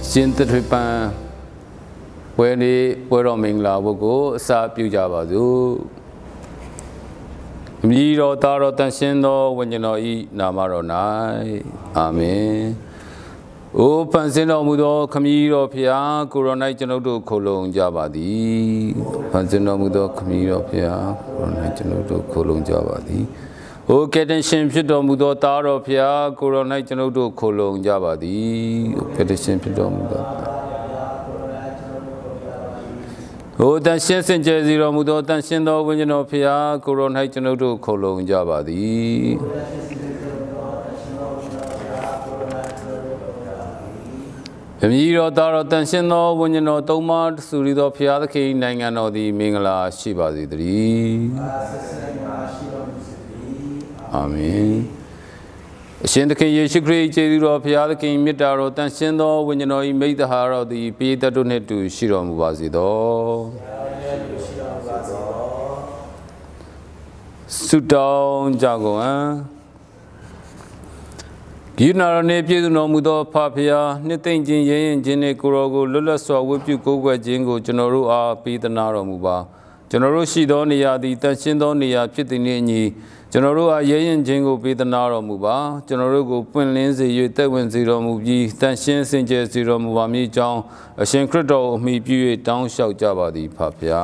Xin tịch huy ba quê đi quê rồi mình là vô cố xa biểu giá bà dù Mỹ rồi ta rồi tân xin đó vấn nhân nói nà mà rồi nai Amen Ô phần xin đó mù đó khám ý rồi phía cô rồi này chân đồ khổ lông giá bà đi Phần xin đó mù đó khám ý rồi phía cô rồi này chân đồ khổ lông giá bà đi Ô kết định xin phía đó mù đó ta rồi phía cô rồi này chân đồ khổ lông giá bà đi Kết định xin phía đó mù đó Ô tân xin xin chế gì rồi mù đó tân xin đó vấn nhân nói phía cô rồi này chân đồ khổ lông giá bà đi Mỹ rồi ta rồi tân xin đó vấn nhân nói tâu mà xử lý đó phía khi này ngàn nó đi mình là sĩ bà gì đi Amen Xin khi Giêsu Christ chế rồi phía khi miết đạo rồi tân xin đó vấn nhân nói mấy ta hà rồi đi bị ta đôn hết tu sĩ rồi bà gì đó Sự đau cha cô Kỹ nào này biết được nó mua đồ phá phia, nếu tình trình yên trình này cô rồi cô lỡ lỡ xóa với chú cô quay trình cô cho nó rồi à bị tên nào rồi mua ba, cho nó rồi xí đó này à đi tên xin đó này à biết tình này nhỉ, cho nó rồi à yên trình cô bị tên nào rồi mua ba, cho nó rồi cô phân lên gì vậy tên vấn gì rồi mua gì, tên xin xin chơi gì rồi mua ba mi trong, xin khởi đầu mi biểu đăng sáu cha ba đi phá phia.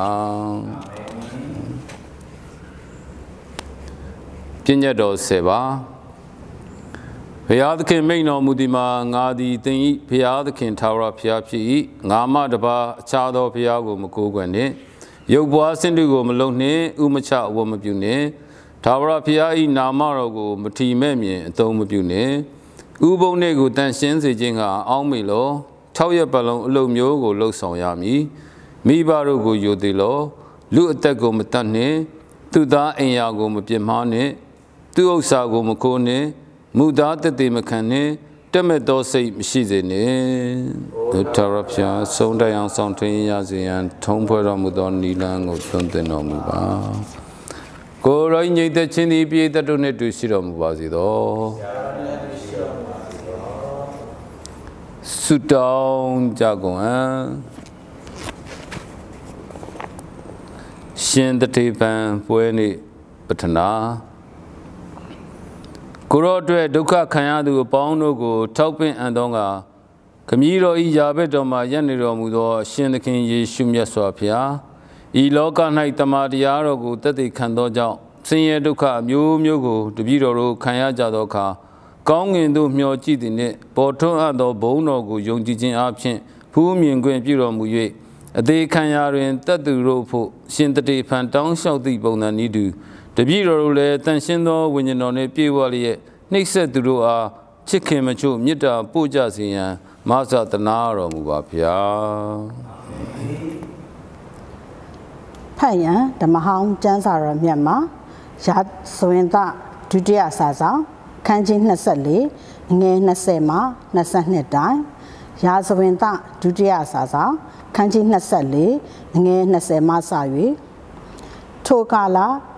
Kinh nhật đồ sẽ ba. Bây giờ thì mình nói một điều mà ngài đi tiếng bây giờ thì thảo ra phía phía ngài mà đã ba cha đó phía của một cô quen này, yêu bùa sinh được của một lâu này, mà cha của một biểu này, thảo ra phía ấy nam mà rồi của mộtทีmẹ mình tàu một biểu này, bông này của tên sinh sự情啊，澳美咯，超越不了老苗của老上亚米，米巴罗của有的咯，路得của một单呢，都打人家của một变化呢，都欧沙của một cô呢。Mù đá tế tế mà khăn nè, tâm mẹ đó xây xí dễ nè. Thả rạp xa, sống đại yang sống trên nhà dễ yang, thông phơi ra mù đó nì là ngộ chân tên nó mù bà. Cô rồi nhảy tế trên đi bia tế đồ nè tùy xí ra mù bà gì đó. Sự đau chá cô á. Xin tế tế bàn bùi nì bật thân á. Cô rồi tuệ đúc khá khăn du bóng nô cô thóc bên anh đông à Khám ý rồi ý giá bế đó mà dân đi rồi mù đó xin được khiến Giê-xu miết xóa phía Ý lô cả này tâm á đi á rồi cô tất đi khăn đó cháu Xin yé đúc khá miêu miêu cô đu bí rồi khăn á chá đó khá Cao nghiên đu miêu chí đi nè Bó thôn á đó bóng nô cô dùng chí chính áp xin Phú miên quyền bí rồi mù yuệ Ở đây khăn á rồi tất đi rồi phụ Xin tất đi phán tóng sáu đi bóng nà ní đu Để biết rồi là tân sinh đó vấn nhân nói biết vào liệt nít sẽ từ đó à chỉ khi mà chú biết là bố cha gì à mà sao ta nào rồi mua bia phải nhá để mà hong chân sao rồi miền mà sát xuyên ta chú dia sao sao khăn chính là xử lý nghe là xem mà là sang nhật đại ရာဇဝင်သဒုတိယစာဆောင်ခန်းကြီး24ငယ်20မှစ၍ထိုကာလ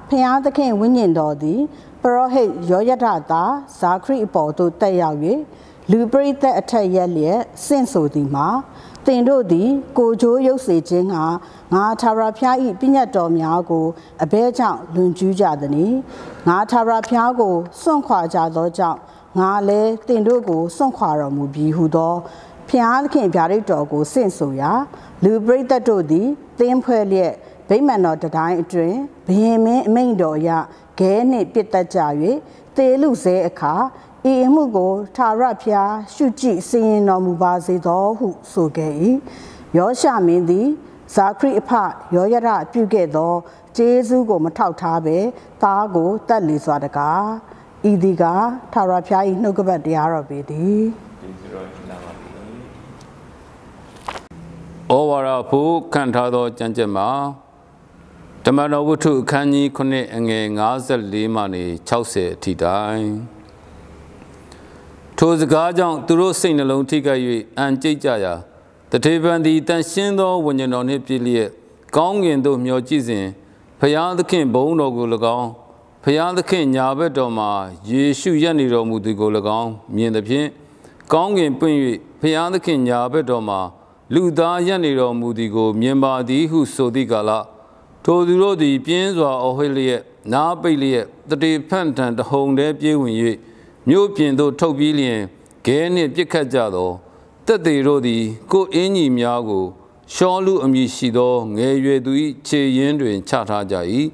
ဖျားသခင်ဝိညာဉ်တော်သည်ပရောဟိတ်ယောယဒသာဇာခရိအပေါ်သို့တက်ရောက်၍လူပရိသတ်အထက်ရက်လျက်ဆင့်ဆိုသည်မှာသင်တို့သည်ကိုကြိုးရုပ်စေခြင်းငါထာဝရဘုရား၏ပညတ်တော်များကိုအဘဲကြောင့်လွန်ကျူးကြသည်။ငါထာဝရဘုရားကိုစွန့်ခွာကြသောကြောင့်ငါလည်းသင်တို့ကိုစွန့်ခွာတော်မူပြီးဟုသောဘုရားသခင်ဗျာဒိတ်တော်ကိုဆင့်ဆိုရာလူပရိသတ်တို့သည်သင်းဖွဲ့လျက်ဗိမာန်တော်တိုင်းအတွင်ဘုရင်မင်းအမိန့်တော်အရခဲနှင့်ပစ်တက်ကြ၍သေလူစဲအခါဤအမှုကိုထာဝရဘုရားရှုကြည့်စီရင်တော်မူပါစေသောဟုဆိုခဲ့၏ယောရှမင်းသည်ဇာခရိအဖယောယဒပြုခဲ့သောကျေးဇူးကိုမထောက်ထားဘဲသားကိုတတ်လီစွာတကားဤသည်ကထာဝရဘုရား၏နှုတ်ကပတ်တရားတော်ပေသည်ဩဝါဒဖို့ခံထားသောကြံကြက်မှာဓမ္မတော်ဝတ္ထုအခန်းကြီး9အငယ်54မှနေ60အထိတိုင်ထိုစကားကြောင့်သူတို့စိတ်နှလုံးထိခိုက်၍အံကြိတ်ကြရာတထေပန်သည်တန်ရှင်းသောဝိညာဉ်တော်နှင့်ပြည့်လျက်ကောင်းကင်သို့မျှော်ကြည့်စဉ်ဖျားသခင်ဘုန်းတော်ကို၎င်းဖျားသခင်ညာဘက်တော်မှာယေရှုရပ်နေတော်မူသည်ကို၎င်းမြင်သဖြင့်ကောင်းကင်ပွင့်၍ဖျားသခင်ညာဘက်တော်မှာလူသားရပ်နေတော်မူသည်ကိုမြင်ပါသည်ဟုဆိုသည့်ကာလထိုသူတို့သည်ပြင်းစွာအော်ဟစ်လျက်နားပိတ်လျက်တတေဖန့်ထန်တဟုန်တည်းပြေးဝင်၍မြို့ပြင်သို့ထုတ်ပြီးလျင်ခဲနှင့်ပြစ်ခတ်ကြသောတက်သေးတို့သည်ကိုအင်းကြီးများကိုရှောလူအမည်ရှိသောငယ်ရွယ်သူ၏ခြေရင်းတွင်ချထားကြ၏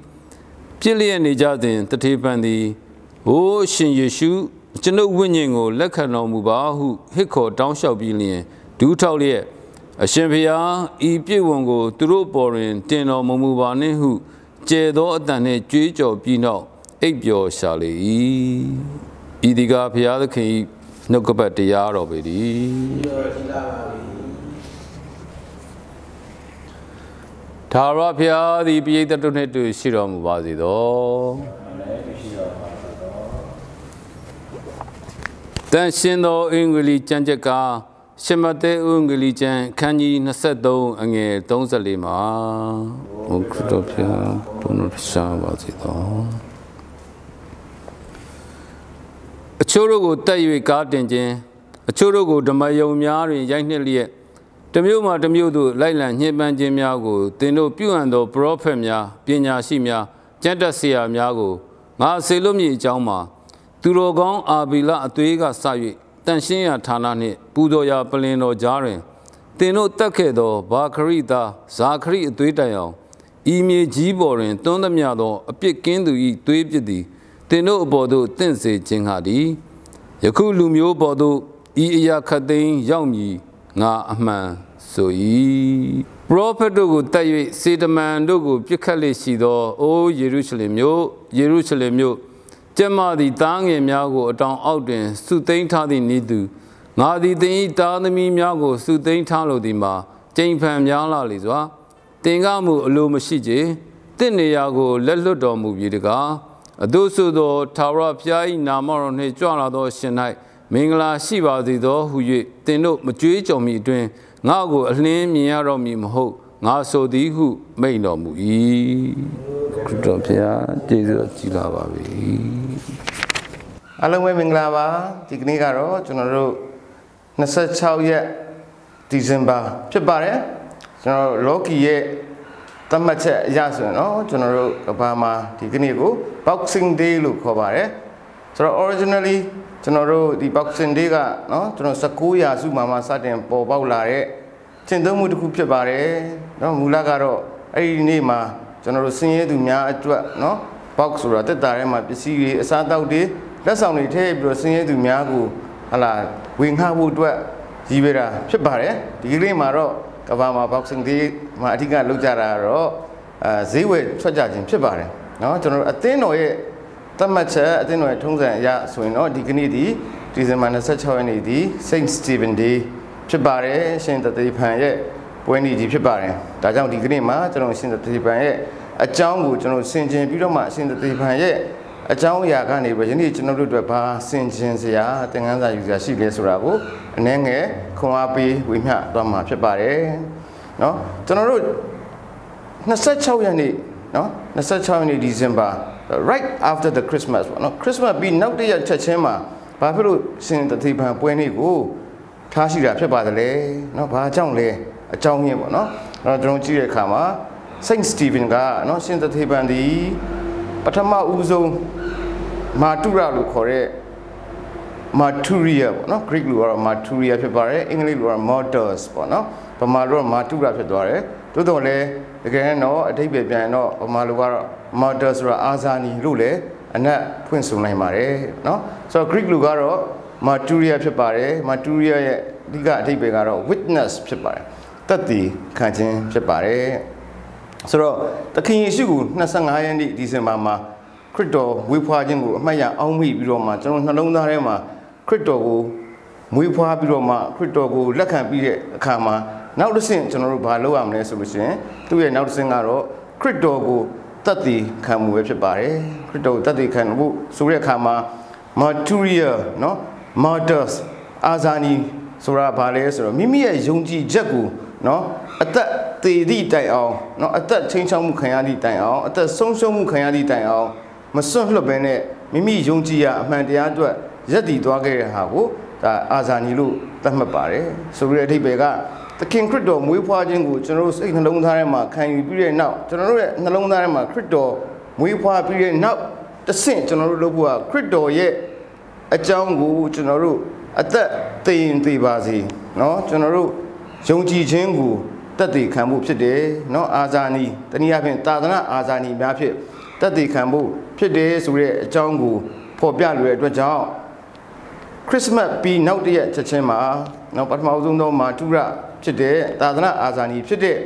ပြစ်လျက်နေကြစဉ်တထေပန်သည်အိုးရှင်ယေရှုကျွန်ုပ်ဝိညာဉ်ကိုလက်ခံတော်မူပါဟုဟစ်ခေါ်တောင်းလျှောက်ပြီးလျင်ဒူးထောက်လျက်အရှင်ဘုရားဤပြည့်ဝံကိုသူတို့ပေါ်တွင်တင်တော်မူပါနှင့်ဟုကျေသောအတန်နှင့်ကြွေးကြော်ပြီးနောက်အိပ်ပျော်ရှာလေ၏ဤဒီကဘုရားသခင်၏နှုတ်ကပတ်တရားတော်ပေသည်ထာဝရဘုရားသည်ပိဋကတ်တို့နှင့်တွေ့ရှိတော်မူပါစေသောတန်ရှင်သောအင်္ဂလိပ်ကျမ်းချက်ကရှမဿဲအင်္ဂလိပ်ကျမ်းခန်းကြီး23အငယ်34မှာဘုခရတော်ဘုရားဘုန်းတော်ရှာပါစေသောအချို့တို့ကိုတက်၍ကားတင်ခြင်းအချို့တို့ကိုဓမ္မယုံများတွင်ရိုက်နှက်လျက်တမျိုးမှတမျိုးသို့လိုက်လံညှဉ်းပန်းခြင်းများကိုသင်တို့ပြုအပ်သောပရောဖက်များပညာရှိများကျမ်းတတ်ဆရာများကိုငါဆေလွတ်မည်အကြောင်းမှာသူတော်ကောင်းအာဘီလအသွေးကစ၍တန်ရှင်းရာဌာနနှင့်ပူဇော်ရာပလင်တော်ကြားတွင်သင်တို့တက်ခဲ့သောဘာခရိသားဇာခရိအသွေးတိုင်အောင်ဤမြေကြီးပေါ်တွင်တွန်းသမျှသောအပြစ်ကင်းသူ၏သွေးပြစ်သည်သင်တို့အပေါ်သို့တင့်စေခြင်းဟာသည်ယခုလူမျိုးပေါ်သို့ဤအရာခတ်သိမ်းရောက်မည်ငါအမှန်ဆို၏ပရောဖက်တို့ကိုတက်၍စေတမန်တို့ကိုပြစ်ခတ်လေရှိသောအိုယေရုရှလင်မြို့ကျမသည်သားငယ်များကိုအတောင်အောက်တွင်စုသိမ်းထားသည့်နည်းတူငါသည်သင်၏သားသမီးများကိုစုသိမ်းထားလိုသည်မှာကျိန်ဖန်များလာလေစွာသင်ကမူအလိုမရှိကြတင့်နေရာကိုလက်လွတ်တော်မူပြီတကားအတို့ဆိုသောထာဝရဘုရား၏နာမတော်နှင့်ကြွလာသောရှင်၌မင်္ဂလာရှိပါစေသောဟု၍သင်တို့မကြွေးကြော်မီအတွင်ငါကိုအလင်းမြင်ရတော်မူမဟုတ်ငါဆိုသည်ဟုမိန့်တော်မူ၏ခရစ်တော်ဘုရားကျေးဇူးကြီးလာပါပြီအားလုံးပဲမင်္ဂလာပါဒီကနေ့ကတော့ကျွန်တော်တို့26ရက်ဒီဇင်ဘာဖြစ်ပါတယ်ကျွန်တော်လော်ကီရဲ့သတ်မှတ်ချက်အရဆိုရင်တော့ကျွန်တော်တို့ကဘာမှာဒီကနေ့ကို Boxing Day လို့ခေါ်ပါတယ်ဆိုတော့ originally ကျွန်တော်တို့ဒီ Boxing Day ကเนาะကျွန်တော်19ရာစုမှာစတင်ပေါ်ပေါက်လာတဲ့ကျင့်သုံးမှုတစ်ခုဖြစ်ပါတယ်เนาะမူလကတော့အဲ့ဒီနေ့မှာကျွန်တော်တို့ဆင်းရဲသူများအတွက်เนาะ box ဆိုတာတက်တာထဲမှာပစ္စည်းတွေအစားအသောက်တွေလက်ဆောင်တွေထည့်ပြီးတော့ဆင်းရဲသူများကိုဟလာဝင်ခါဖို့အတွက်ရည်ရွယ်တာဖြစ်ပါတယ်ဒီကနေ့မှာတော့ကဘာမှာ Boxing Day မှာအထူးကလုပ်ကြတာကတော့ဈေးဝယ်ထွက်ကြခြင်းဖြစ်ပါတယ်เนาะကျွန်တော်တို့အသင်းတော်ရဲ့သတ်မှတ်ချက်အသင်းတော်ရဲ့ထုံးစံအရဆိုရင်တော့ဒီကနေ့ဒီဒီဇင်ဘာ26ရက်နေ့ဒီ Saint Stephen Day ဖြစ်ပါတယ်ရှင်သတေဖန်ရဲ့ပွဲနေ့ကြီးဖြစ်ပါတယ်ဒါကြောင့်ဒီကနေ့မှာကျွန်တော်ရှင်သတေဖန်ရဲ့အကြောင်းကိုကျွန်တော်ဆင်ခြင်ပြီးတော့မှရှင်သတေဖန်ရဲ့ အကြောင်းအရာကနေပြီးယနေ့ကျွန်တော်တို့အတွက်ဘာဆင်ခြင်စရာသင်ခန်းစာယူစရာရှိလဲဆိုတာကိုအနည်းငယ်ခွန်အားပေးဝေမျှသွားမှာဖြစ်ပါတယ်เนาะကျွန်တော်တို့26ရက်နေ့เนาะ26ရက်နေ့ December right after the Christmas ပေါ့เนาะ Christmas ပြီးနောက်တစ်ရက်ချက်ချင်းမှာဘာဖြစ်လို့ရှင်တတိပံပွဲနေ့ကိုထားရှိတာဖြစ်ပါတယ်လေเนาะဘာကြောင့်လဲအကြောင်းရင်းပေါ့เนาะအဲ့တော့ကျွန်တော်ကြည့်တဲ့အခါမှာ Saint Stephen ကเนาะရှင်တတိပံဒီပထမဦးဆုံးမာတုရလို့ခေါ်တဲ့ Marturia ပေါ့နော် Greek လိုကတော့ Marturia ဖြစ်ပါတယ်အင်္ဂလိပ်လိုကတော့ Martyrs ပေါ့နော်ဗမာလိုကတော့ Martura ဖြစ်သွားတယ်သို့တော်လည်းတကယ်တော့အဓိပ္ပာယ်ပြန်တော့ဗမာလိုကတော့ Martyrs ဆိုတာအာဇာနည်လို့လည်းအနက်ဖွင့်ဆိုနိုင်ပါတယ်နော်ဆိုတော့ Greek လိုကတော့ Marturia ဖြစ်ပါတယ် Marturia ရဲ့အဓိကအဓိပ္ပာယ်ကတော့ witness ဖြစ်ပါတယ်သက်သေခံခြင်းဖြစ်ပါတယ်ဆိုတော့သခင်ယေရှုကို25ရက်နေ့ဒီဇင်ဘာမှာခရစ်တော်မွေးဖွားခြင်းကိုအမှတ်ရအောင်မိပြီးတော့မှကျွန်တော်နှလုံးသားထဲမှာခရစ်တော်ကိုမွေးဖွားပြီးတော့မှခရစ်တော်ကိုလက်ခံပြီးတဲ့အခါမှာနောက်တစ်ဆင့်ကျွန်တော်တို့ဘာလုပ်ရမလဲဆိုလို့ရှိရင်သူ့ရဲ့နောက်တစ်ဆင့်ကတော့ခရစ်တော်ကိုတတ်သိခံမှုပဲဖြစ်ပါတယ်ခရစ်တော်ကိုတတ်သိခံမှုဆိုတဲ့အခါမှာ martyria เนาะ martyrs အာဇာနည်ဆိုတာဘာလဲဆိုတော့မိမိရဲ့ယုံကြည်ချက်ကိုเนาะအသက်သေသည့်တိုင်အောင်เนาะအသက်ချင်းချောင်းမှုခံရသည့်တိုင်အောင်အသက်ဆုံးရှုံးမှုခံရသည့်တိုင်အောင်မစွန့်လွတ်ဘဲနဲ့မိမိယုံကြည်ရာအမှန်တရားအတွက်ယက်တည်သွားခဲ့တဲ့ဟာကိုဒါအာဇာနည်လို့သတ်မှတ်ပါတယ်ဆိုတဲ့အဓိပ္ပာယ်ကသခင်ခရစ်တော်မွေးဖွားခြင်းကိုကျွန်တော်တို့စိတ်နှလုံးသားထဲမှာခံယူပြီးတဲ့နောက်ကျွန်တော်တို့ရဲ့နှလုံးသားထဲမှာခရစ်တော်မွေးဖွားပြီးတဲ့နောက်တစ်ဆင့်ကျွန်တော်တို့လုပ်ဖို့ကခရစ်တော်ရဲ့အကြောင်းကိုကျွန်တော်တို့အသက်သေရင်သေပါစေเนาะကျွန်တော်တို့ယုံကြည်ခြင်းကိုတက်တည်ခံဖို့ဖြစ်တယ်เนาะအာဇာနည်တနည်းအားဖြင့်သာသနာအာဇာနည်များဖြစ်တက်တည်ခံဖို့ဖြစ်တယ်ဆိုတဲ့အကြောင်းကိုဖော်ပြလွယ်အတွက်ကြောင့်ခရစ်စမတ်ပြီးနောက်တရက်ချက်ချင်းမှာနောက်ပထမဆုံးသောမာတုရဖြစ်တဲ့သာသနာအာဇာနည်ဖြစ်တဲ့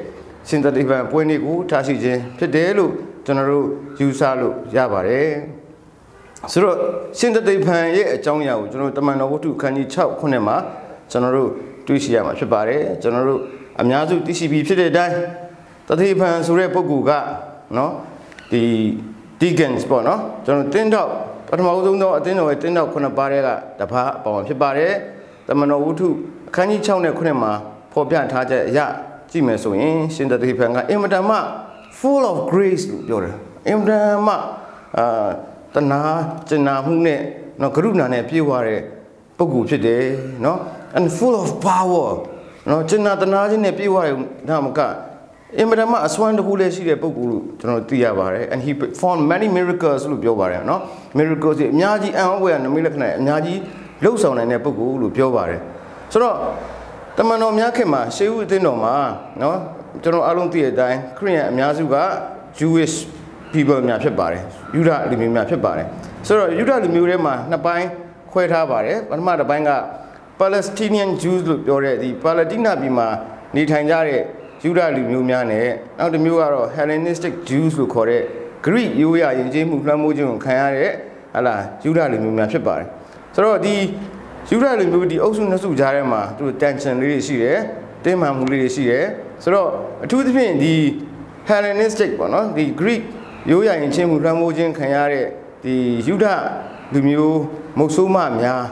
ရှင်သေပံပွဲနေ့ကိုထားရှိခြင်းဖြစ်တယ်လို့ကျွန်တော်တို့ယူဆလို့ရပါတယ်ဆိုတော့ရှင်သေပံရဲ့အကြောင်းအရာကိုကျွန်တော်တို့တမန်တော်ဝတ္ထုခန်းကြီး6ခုနှစ်မှာကျွန်တော်တို့တွေ့ရှိရမှာဖြစ်ပါတယ်ကျွန်တော်တို့အများစုသိရှိပြီးဖြစ်တဲ့အတိုင်းသေပံဆိုတဲ့ပုဂ္ဂိုလ်ကနော်ဒီ deacons ပေါ့နော်ကျွန်တော်တင်းတော့ပထမဆုံးသောအသင်းတော်ရဲ့တင်းတော့9ပါးတဲ့ကတပါးအပေါ်ဖြစ်ပါတယ်တမန်တော်ဝတ္ထုအခန်းကြီး6နဲ့9မှာဖော်ပြထားချက်အရကြည့်မယ်ဆိုရင်ရှင်သေပံကအင်မတန်မှ full of grace လို့ပြောတယ်အင်မတန်မှတနာကျင်နာမှုနဲ့နော်ကရုဏာနဲ့ပြည့်ဝတဲ့ပုဂ္ဂိုလ်ဖြစ်တယ်နော် and full of power နော်ကျင်နာတနာခြင်းနဲ့ပြည့်ဝတဲ့ဒါမှမကအင်မတန်မှအစွမ်းတခုလည်းရှိတဲ့ပုဂ္ဂိုလ်လို့ကျွန်တော်သိရပါတယ် and he performed many miracles လို့ပြောပါတယ်နော် miracles အများကြီးအံ့ဩဖွယ်နမိတ်လက္ခဏာအများကြီးလှုပ်ဆောင်နိုင်တဲ့ပုဂ္ဂိုလ်လို့ပြောပါတယ်ဆိုတော့တမန်တော်များခင်မှာရှေးဦးအသင်းတော်မှာနော်ကျွန်တော်အားလုံးသိတဲ့အတိုင်းခရစ်ယာန်အများစုက Jewish people များဖြစ်ပါတယ်ယူဒလူမျိုးများဖြစ်ပါတယ်ဆိုတော့ယူဒလူမျိုးထဲမှာနှစ်ပိုင်းခွဲထားပါတယ်ပထမတစ်ပိုင်းက Palestinian Jews လို့ပြောတဲ့ဒီပါလက်စတိုင်းပြည်မှာနေထိုင်ကြတဲ့ယူဒလူမျိုးများနဲ့နောက်တစ်မျိုးကတော့ Hellenistic Jews လို့ခေါ်တဲ့ Greek ရိုးရာယဉ်ကျေးမှုလွှမ်းမိုးခြင်းကိုခံရတဲ့ဟလာယူဒလူမျိုးများဖြစ်ပါတယ်ဆိုတော့ဒီယူဒလူမျိုးဒီအုပ်စုနှစ်စုကြားထဲမှာသူတို့ tension လေးတွေရှိတယ်တင်းမာမှုလေးတွေရှိတယ်ဆိုတော့အထူးသဖြင့်ဒီ Hellenistic ပေါ့နော်ဒီ Greek ရိုးရာယဉ်ကျေးမှုလွှမ်းမိုးခြင်းခံရတဲ့ဒီယူဒလူမျိုးမုတ်ဆိုးမများ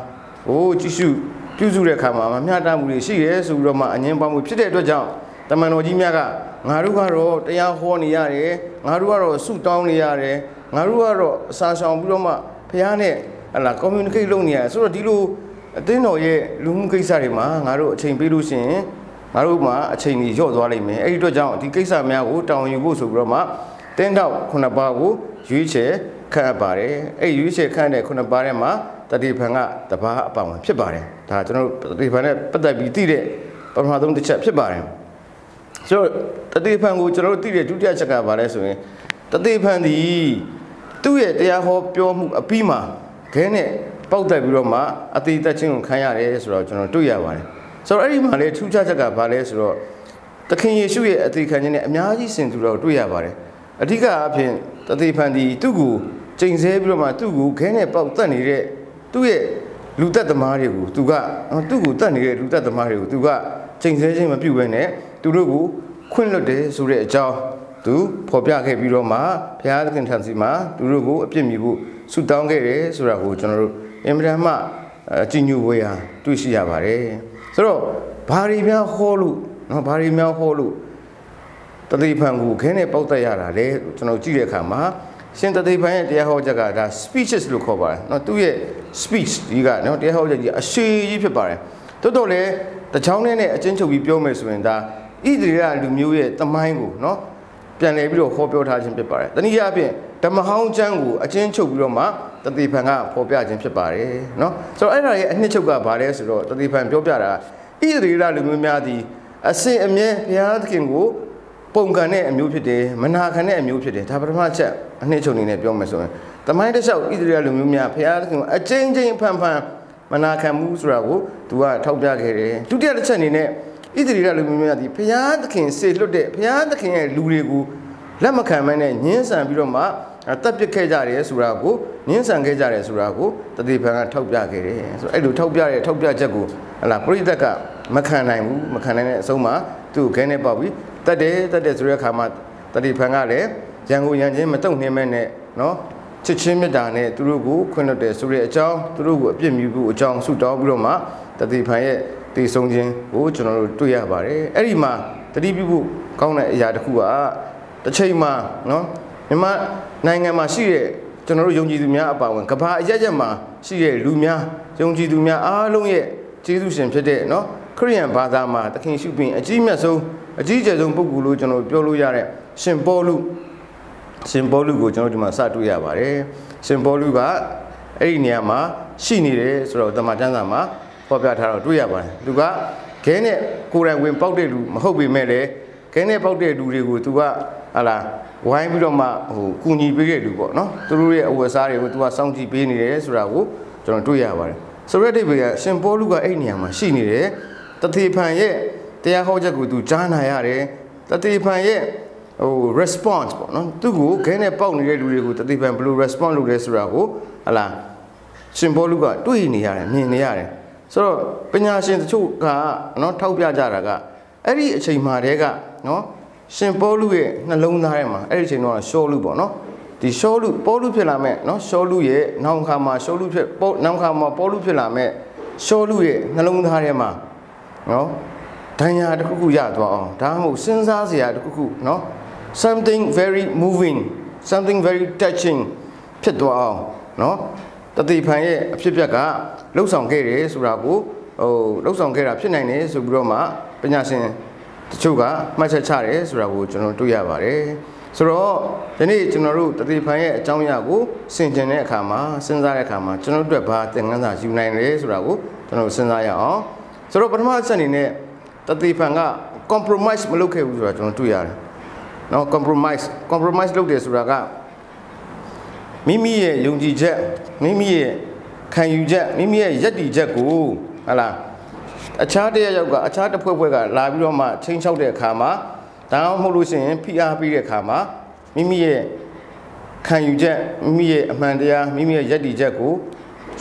ဟိုကြည့်ရှုပြုစုတဲ့အခါမှာမမျှတမှုတွေရှိတယ်ဆိုပြီးတော့မှအငြင်းပွားမှုဖြစ်တဲ့အတွက်ကြောင့်တမန်တော်ကြီးများကငါတို့ကတော့တရားဟောနေရတယ်ငါတို့ကတော့ဆုတောင်းနေရတယ်ငါတို့ကတော့အစာဆောင်ပြီးတော့မှဖခင်နဲ့ဟလာ communicate လုပ်နေရတယ်ဆိုတော့ဒီလိုအသင်းတော်ရဲ့လူမှုကိစ္စတွေမှာငါတို့အချိန်ပေးလို့ရှိရင်ငါတို့မှာအချိန်ကြီးလျော့သွားလိမ့်မယ်အဲ့ဒီအတွက်ကြောင့်ဒီကိစ္စများကိုတောင်းယူဖို့ဆိုပြီးတော့မှတင်းတော့9ပါးကိုရွေးချယ်ခန့်အပ်ပါတယ်အဲ့ရွေးချယ်ခန့်တဲ့9ပါးထဲမှာတတိပံကတပါးအပါဝင်ဖြစ်ပါတယ်ဒါကျွန်တော်တို့တတိပံနဲ့ပတ်သက်ပြီးသိတဲ့ပထမဆုံးတစ်ချက်ဖြစ်ပါတယ်ဆိုတော့တတိပံကိုကျွန်တော်တို့သိတဲ့ဒုတိယချက်ကဘာလဲဆိုရင်တတိပံဒီသူ့ရဲ့တရားဟောပြောမှုအပြီးမှာခဲနဲ့ပေါက်တက်ပြီးတော့မှအသေးသက်ချင်းကိုခံရတယ်ဆိုတော့ကျွန်တော်တွေ့ရပါတယ်ဆိုတော့အဲ့ဒီမှာလေထူးခြားချက်ကဘာလဲဆိုတော့သခင်ယေရှုရဲ့အသေးခံခြင်းနဲ့အများကြီးဆင်တူတော့တွေ့ရပါတယ်အဓိကအဖြစ်တတိပံဒီသူ့ကိုချိန်ဆပြီးတော့မှသူ့ကိုခဲနဲ့ပေါက်တက်နေတဲ့သူ့ရဲ့လူသက်သမားတွေကိုသူကသူ့ကိုတက်နေတဲ့လူသက်သမားတွေကိုသူကချိန်ဆခြင်းမပြုဘဲနဲ့သူတို့ကိုခွင့်လွတ်တယ်ဆိုတဲ့အကြောင်းတ သူဖော်ပြခဲ့ပြီးတော့မှဘုရားသခင်ထံစီမှာသူတို့ကိုအပြစ်မြည်ဖို့ဆုတောင်းခဲ့တယ်ဆိုတာကိုကျွန်တော်တို့အင်မတန်မှကြည်ညိုဝေးရာတွေ့ရှိရပါတယ်ဆိုတော့ဘာတွေများဟောလို့နော်ဘာတွေများဟောလို့တတိဖန်ကိုခဲနဲ့ပေါက်တက်ရတာလေကျွန်တော်ကြည့်တဲ့အခါမှာရှင်တတိဖန်ရဲ့တရားဟောချက်ကဒါ speeches လို့ခေါ်ပါတယ်နော်သူရဲ့ speech ဒီကနော်တရားဟောချက်ကြီးအရှိကြီးဖြစ်ပါတယ်တိုးတော့လေတချောင်းနဲ့အချင်းချုပ်ပြီးပြောမယ်ဆိုရင်ဒါဣသရေလလူမျိုးရဲ့တမိုင်းကိုနော်ပြန်လည်ပြီးတော့ဟောပြောထားခြင်းဖြစ်ပါတယ်တနည်းအားဖြင့်ဓမ္မဟောင်းကျမ်းကိုအချင်းချုပ်ပြီးတော့မှတတိဖန်ကဖော်ပြခြင်းဖြစ်ပါတယ်နော်ဆိုတော့အဲ့ဒါရဲ့အနှစ်ချုပ်ကဘာလဲဆိုတော့တတိဖန်ပြောပြတာဣသရေလလူမျိုးများသည်အစဉ်အမြဲဘုရားသခင်ကိုပုံကန်တဲ့အမျိုးဖြစ်တယ်မနာခံတဲ့အမျိုးဖြစ်တယ်ဒါပထမချက်အနှစ်ချုပ်အနေနဲ့ပြောမယ်ဆိုရင်တမိုင်းတစ်လျှောက်ဣသရေလလူမျိုးများဘုရားသခင်ကိုအချင်းချင်းဖန်ဖန်မနာခံမှုဆိုတာကိုသူကထောက်ပြခဲ့တယ်ဒုတိယတစ်ချက်အနေနဲ့ဣသရေလလူမျိုးများဒီဘုရားသခင်စေလွတ်တဲ့ဘုရားသခင်ရဲ့လူတွေကိုလက်မခံမနဲ့ညှင်းဆန်ပြီးတော့မှတပ်ပစ်ခဲ့ကြတယ်ဆိုတာကိုညှင်းဆန်ခဲ့ကြတယ်ဆိုတာကိုတတိဖန်ကထောက်ပြခဲ့တယ်ဆိုအဲ့လိုထောက်ပြတဲ့ထောက်ပြချက်ကိုဟလာပရိသတ်ကမခံနိုင်ဘူးမခံနိုင်တဲ့အဆုံးမှာသူ့ကိုခဲနဲ့ပေါက်ပြီးတတ်တယ်ဆိုတဲ့အခါမှာတတိဖန်ကလည်းရန်ကိုရန်ချင်းမတုံ့နှင်းမဲ့နဲ့နော်ချစ်ချင်းမေတ္တာနဲ့သူတို့ကိုခွင့်လွှတ်တယ်ဆိုတဲ့အကြောင်းသူတို့ကိုအပြစ်မြူဖို့အကြောင်းဆုတောင်းပြီးတော့မှတတိဖန်ရဲ့တည်ဆုံးခြင်းကိုကျွန်တော်တို့တွေ့ရပါတယ်အဲ့ဒီမှာတတိပြုဖို့ကောင်းတဲ့အရာတစ်ခုကတစ်ချိန်မှာနော်မြန်မာနိုင်ငံမှာရှိတဲ့ကျွန်တော်တို့ယုံကြည်သူများအပါအဝင်ကမ္ဘာအရက်ရက်မှာရှိတဲ့လူများယုံကြည်သူများအားလုံးရဲ့ကျေးဇူးရှင်ဖြစ်တဲ့နော်ခရစ်ယာန်ဘာသာမှာသခင်ရှုပင်အကြီးမြတ်ဆုံးအကြီးကျယ်ဆုံးပုဂ္ဂိုလ်လို့ကျွန်တော်ပြောလို့ရတဲ့ရှင်ပေါလုကိုကျွန်တော်ဒီမှာစတွေ့ရပါတယ်ရှင်ပေါလုကအဲ့ဒီနေရာမှာရှိနေတယ်ဆိုတော့တမန်ကျမ်းစာမှာဖော်ပြထားတော့တွေ့ရပါတယ်သူကခဲနဲ့ကိုယ်တိုင်ဝင်ပေါက်တဲ့လူမဟုတ်ပေမဲ့လည်းခဲနဲ့ပေါက်တဲ့လူတွေကိုသူကဟာလာဝိုင်းပြီးတော့မှကူညီပေးတဲ့လူပေါ့နော်သူတို့ရဲ့အဝတ်စားတွေကိုသူကစောင့်ကြည့်ပေးနေတယ်ဆိုတာကိုကျွန်တော်တွေ့ရပါတယ်ဆိုရက်ဒိတ်ဘေကရှင်ပေါလုကအဲ့နေရာမှာရှိနေတယ်တတိဖန်ရဲ့တရားဟောချက်ကိုသူကြားနာရတယ်တတိဖန်ရဲ့response ပေါ့နော်သူကိုခဲနဲ့ပေါက်နေတဲ့လူတွေကိုတတိဖန်ဘယ်လို response လုပ်လဲဆိုတာကိုဟာလာရှင်ပေါလုကတွေ့နေရတယ်မြင်နေရတယ်ဆိုတော့ပညာရှင်တချို့ကနော်ထောက်ပြကြတာကအဲ့ဒီအချိန်မှာတည်းကနော်ရှင်ပေါလုရဲ့နှလုံးသားထဲမှာအဲ့ဒီအချိန်တော့ရှောလုပေါ့နော်ဒီရှောလုပေါလုဖြစ်လာမဲ့နော်ရှောလုရဲ့နောက်ခါမှာရှောလုဖြစ်နောက်ခါမှာပေါလုဖြစ်လာမဲ့ရှောလုရဲ့နှလုံးသားထဲမှာနော်ဒဏ်ရာတစ်ခုခုရသွားအောင်ဒါမှမဟုတ်စဉ်းစားစရာတစ်ခုခုနော် something very moving something very touching ဖြစ်သွားအောင်နော်တတိဖန်ရဲ့အဖြစ်အပျက်ကလှုပ်ဆောင်ခဲ့တယ်ဆိုတာကိုလှုပ်ဆောင်ခဲ့တာဖြစ်နိုင်တယ်ဆိုပြီးတော့မှပညာရှင်တချို့ကမှတ်ချက်ချတယ်ဆိုတာကိုကျွန်တော်တွေ့ရပါတယ်ဆိုတော့ဒီနေ့ကျွန်တော်တို့တတိဖန်ရဲ့အကြောင်းအရာကိုဆင်ခြင်တဲ့အခါမှာစဉ်းစားတဲ့အခါမှာကျွန်တော်တို့အတွက်ဘာသင်ခန်းစာယူနိုင်လဲဆိုတာကိုကျွန်တော်စဉ်းစားရအောင်ဆိုတော့ပထမအချက်အနေနဲ့တတိဖန်က compromise မလုပ်ခဲ့ဘူးဆိုတာကျွန်တော်တွေ့ရတယ်နော် compromise လုပ်တယ်ဆိုတာကမိမိရဲ့ယုံကြည်ချက်မိမိရဲ့ခံယူချက်မိမိရဲ့ယက်တီချက်ကိုဟာလားအခြားတစ်ယောက်ကအခြားတစ်ဖွဲ့ကလာပြီးတော့မှချင်းချောက်တဲ့အခါမှာဒါမှမဟုတ်လို့ရှိရင်ဖိအားပေးတဲ့အခါမှာမိမိရဲ့ခံယူချက်မိမိရဲ့အမှန်တရားမိမိရဲ့ယက်တီချက်ကို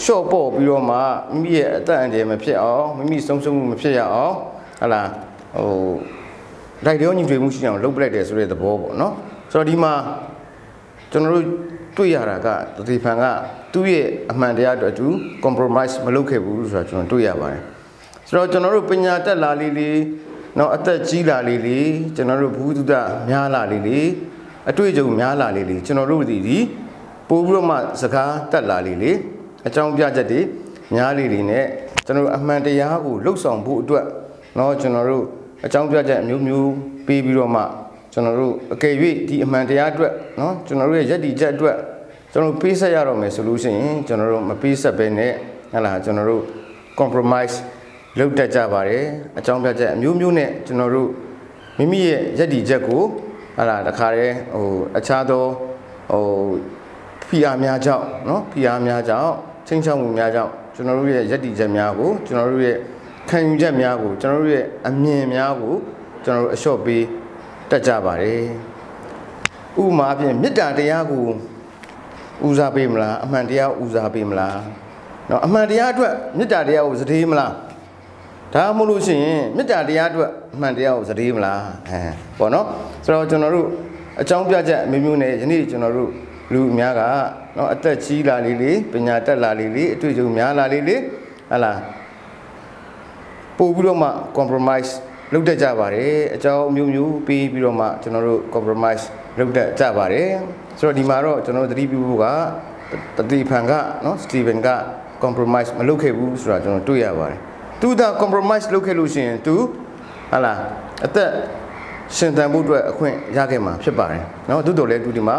ရှော့ပေါ့ပြီးတော့မှမိမိရဲ့အသက်အန္တရာယ်မဖြစ်အောင်မိမိဆုံးရှုံးမှုမဖြစ်ရအောင်ဟာလားလိုက်ရောညီတွေမှုရှိအောင်လုပ်ပလိုက်တယ်ဆိုတဲ့သဘောပေါ့နော်ဆိုတော့ဒီမှာကျွန်တော်တို့တွေ့ရတာကတတိဖန်ကသူ့ရဲ့အမှန်တရားအတွက်သူ compromise မလုပ်ခဲ့ဘူးဆိုတာကျွန်တော်တွေ့ရပါတယ်ဆိုတော့ကျွန်တော်တို့ပညာတက်လာလေးနော်အသက်ကြီးလာလေးကျွန်တော်တို့ဘုဒ္ဓများလာလေးအတွေ့အကြုံများလာလေးကျွန်တော်တို့ဒီပို့ပြီးတော့မှစကားတက်လာလေးအကြောင်းပြချက်တွေများလေးနဲ့ကျွန်တော်တို့အမှန်တရားကိုလှုပ်ဆောင်ဖို့အတွက်နော်ကျွန်တော်တို့အကြောင်းပြချက်အမျိုးမျိုးပေးပြီးတော့မှကျွန်တော်တို့အကယ်၍ဒီအမှန်တရားအတွက်နော်ကျွန်တော်တို့ရဲ့ယက်တီချက်အတွက်ကျွန်တော်ပေးဆက်ရတော့မယ်ဆိုလို့ရှိရင်ကျွန်တော်တို့မပေးဆက်ဘဲနဲ့ဟလာကျွန်တော်တို့ compromise လုပ်တတ်ကြပါတယ်အကြောင်းပြချက်အမျိုးမျိုးနဲ့ကျွန်တော်တို့မိမိရဲ့ယက်တီချက်ကိုဟလာတခါတည်းအခြားသောဖိအားများကြောင့်နော်ဖိအားများကြောင့်ချင်းချောက်မှုများကြောင့်ကျွန်တော်တို့ရဲ့ယက်တီချက်များကိုကျွန်တော်တို့ရဲ့ခံယူချက်များကိုကျွန်တော်တို့ရဲ့အမြင်များကိုကျွန်တော်တို့အလျှော့ပေးတတ်ကြပါတယ်ဥပမာအပြင်မေတ္တာတရားကိုဦးစားပေးမလားအမှန်တရားဦးစားပေးမလားနော်အမှန်တရားအတွက်မေတ္တာတရားကိုစတေးမလားဒါမှမဟုတ်လို့ရှိရင်မေတ္တာတရားအတွက်အမှန်တရားကိုစတေးမလားပေါ့နော်ဆိုတော့ကျွန်တော်တို့ အကြောင်းပြချက်အမျိုးမျိုးနဲ့ယနေ့ကျွန်တော်တို့လူအများကเนาะအသက်ကြီးလာလေးပညာတက်လာလေးအတွေ့အကြုံများလာလေးဟလာပို့ပြီးတော့မှ compromise လုပ်တတ်ကြပါတယ်အကြောင်းမျိုးမျိုးပြီးပြီးတော့မှကျွန်တော်တို့ compromise လုပ်တတ်ကြပါတယ်ဆိုတော့ဒီမှာတော့ကျွန်တော်တို့သတိပြုဖို့ကတတိဖန်ကเนาะ Steven က compromise မလုပ်ခဲ့ဘူးဆိုတာကျွန်တော်တွေ့ရပါတယ်သူက compromise လုပ်ခဲ့လို့ရှိရင်သူဟလာအသက်ရှင်သန်မှုအတွက်အခွင့်ရခဲ့မှာဖြစ်ပါတယ်เนาะတော်လည်းသူဒီမှာ